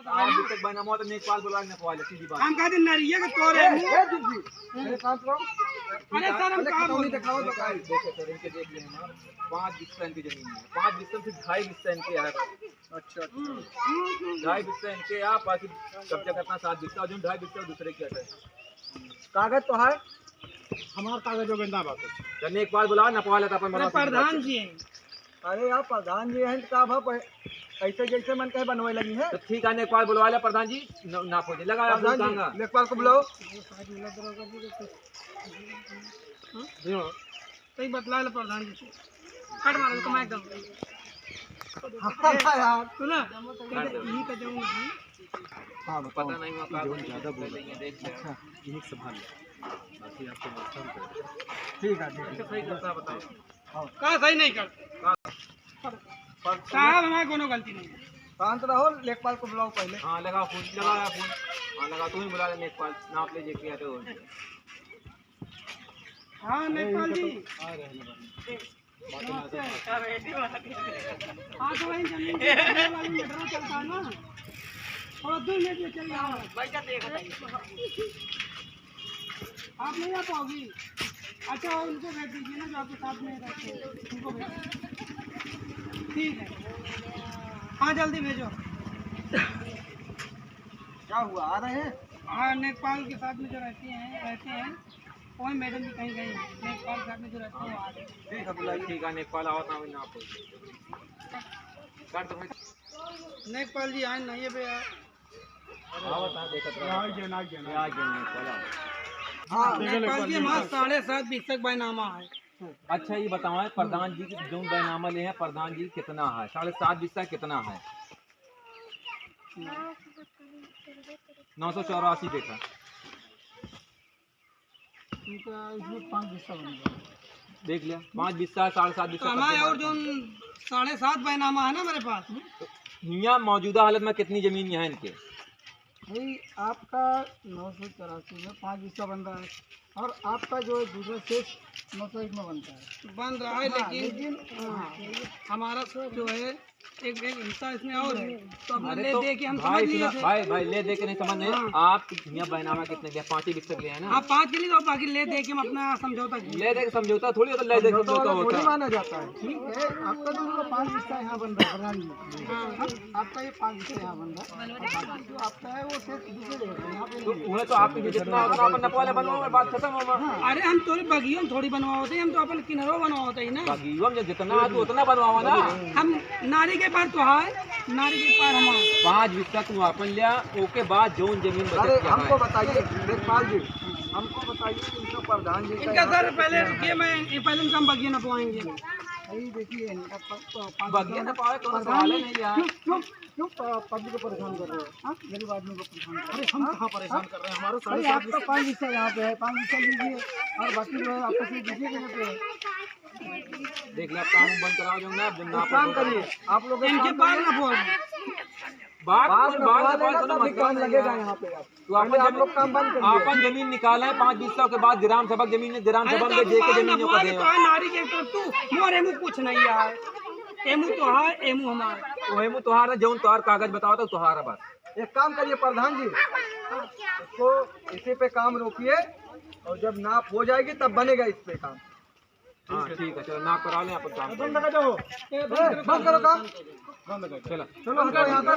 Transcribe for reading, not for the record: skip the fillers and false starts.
आज तक बना मौत नेपाल बुला नेपाल सीधी बात हम कह दिन नरिया के तोरे मेरे काम करो। अरे सर हम कहां बोल दिखाओ तो काय देखो सर इनके देख ले हमार 5 बिस्सा इनकी जमीन है 5 बिस्सा से 2.5 बिस्सा इनके है। अच्छा 2.5 बिस्सा इनके आप बाकी कब्जा करना 7 बिस्सा जो 2.5 बिस्सा दूसरे के है। कागज तो है हमार कागज जो गंदा बात है जने एक बार बुला नेपाल था अपन प्रधान जी हैं। अरे आप प्रधान जी हैं का भाव ऐसे जैसे मन कहे बनवाए लगी है तो ठीक है नेपाल बुलवा ले प्रधान जी नाप हो जाए लगा नेपाल को बुलाओ सही बतला ले प्रधान जी से कट मारो तो मैं एकदम सुना यही का जाऊं नहीं। हां पता नहीं वो का ज्यादा बोल लेंगे देख ले अच्छा यही संभाल बाकी आपको मौसम ठीक है सही करता बताओ का सही नहीं कर साहब हमारी कोनो गलती नहीं है। शांत रहो लेखपाल को बुलाओ पहले। हाँ लगा फोन लगाया फोन हाँ लगा तू ही बुला ले लेखपाल नाप ले जे किया तो हाँ नेपाल जी आ रहे हैं हाँ तो वही जमीन वाली मेट्रो चलता है ना और 2 मिनट में चल रहा है भाई देख आप नहीं आ पाओगी। अच्छा उनको भेज दीजिए ना जो आपके साथ में रहते हैं उनको भेज ठीक है। हाँ जल्दी भेजो। क्या हुआ आ रहे हैं। हाँ नेपाल के साथ में जो रहते हैं वही मैडम भी कहीं गई नेपाल के साथ में जो रहते हैं वो आ रहे हैं। ठीक है बुलाइए ठीक है नेपाल आओ ना ना काट दो नेपाल जी आए नहीं है भैया आओ ता देखत रहो आ गए नेपाल आओ। हाँ नेपाल जी हमारा 7.5 बीस तक बैनामा है। अच्छा ये बताओ प्रधान जी जो बैनामा ले हैं प्रधान जी कितना है 7.5 बिस्सा कितना है 984 देखा इसमें 5 बिस्सा बनेगा देख लिया 5 बिस्सा 7.5 बिस्सा हमारे और जो 7.5 बैनामा है ना मेरे पास यहाँ मौजूदा हालत में कितनी जमीन है इनके भाई आपका 984 में 5 बिस्सा बन रहा है और आपका जो दूसरा शेष 901 में बनता है बन रहा है लेकिन हमारा जो है एक हिस्सा इसमें और है तो अब ले दे के हम समझ लिए थे। भाई ले दे के नहीं समझ नहीं आप यहाँ बैनामा कितने दिया 5 ही बिस्सा लिया है ना। हाँ 5 के लिए तो बाकी ले दे के हम अपना समझौता किए। ले दे के समझौता थोड़ी होता ले दे के समझौता होता है माना जाता है ठीक है आपका तो 5 बिस्सा यहाँ बन रहा है प्रधान जी आपका ये 5 बिस्सा यहाँ बन रहा है जो आपका है वो सिर्फ दूसरे जगह यहाँ पे उन्हें तो आपकी जितना उतना अपन नपवाले बनवाओ बात खत्म होगा। अरे हम थोड़ी बगियों में थोड़ी बनवा होते हम तो अपन किनारों बनवा होते ही ना बगियों में जितना तो उतना बनवाओ ना हम नारी के पार तो है नारी के पार हमारा 5 बिस्सा तू अपन लिया ओके बाद जोन जमीन बचत हमको बताइए लेखपाल जी हमको बताइए इनका प्रधान जी इनका सर पहले रुकिए मैं पहले इनका हम बगिया नपवाएंगे भाई देखिए बगिया ना पावे तो सवाल ही नहीं यार क्यों पब्लिक को परेशान कर रहे हो गरीब आदमी को परेशान कर रहे अरे हम कहाँ परेशान कर रहे हैं हमारा भाई आपका 5 बिस्सा यहाँ पे है 5 बिस्सा लीजिए और बाकी जो है आपको सिर्फ दीजिए यहाँ पे देख ले काम बंद कराओ जो ना जब ना काम करिए आप लोग इनके पार नपवाओ बात काम लगेगा यहाँ पे तो आप लोग काम बंद करिए अपन जमीन निकाला है 5 बिस्सा के बाद ग्राम सभा जमीन ग्राम सभा में दे के जमीनों को दे नारी के तरफ तू मोर एमू कुछ नहीं है एमू तो है एमू हमारा वो एमू तोहार है जौन तोहार कागज बताओ तो तोहार है बस एक काम करिए प्रधान जी इसको इसी पे काम रोकिए और जब नाप हो जाएगी तब बनेगा इस पे काम। हाँ ठीक है चलो नाप करा लें अपन काम बंद करो काम चलो चलो हटो यहाँ पर